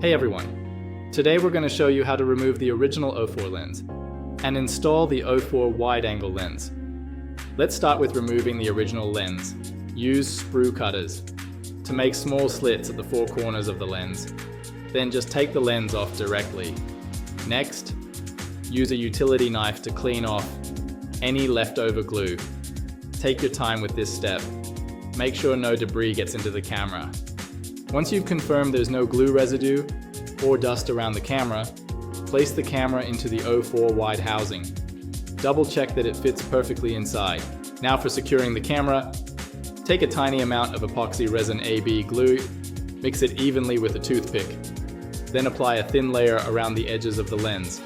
Hey everyone! Today we're going to show you how to remove the original 04 lens and install the 04 wide-angle lens. Let's start with removing the original lens. Use sprue cutters to make small slits at the four corners of the lens. Then just take the lens off directly. Next, use a utility knife to clean off any leftover glue. Take your time with this step. Make sure no debris gets into the camera. Once you've confirmed there's no glue residue or dust around the camera, place the camera into the 04 wide housing. Double check that it fits perfectly inside. Now for securing the camera, take a tiny amount of epoxy resin AB glue, mix it evenly with a toothpick, then apply a thin layer around the edges of the lens.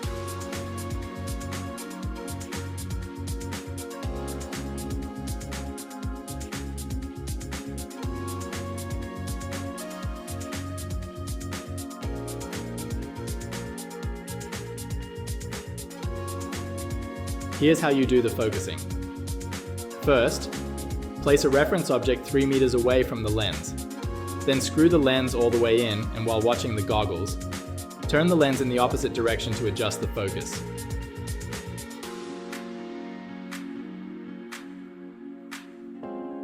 Here's how you do the focusing. First, place a reference object 3 meters away from the lens. Then screw the lens all the way in, and while watching the goggles, turn the lens in the opposite direction to adjust the focus.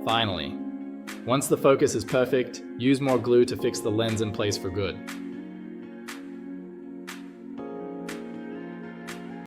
Finally, once the focus is perfect, use more glue to fix the lens in place for good.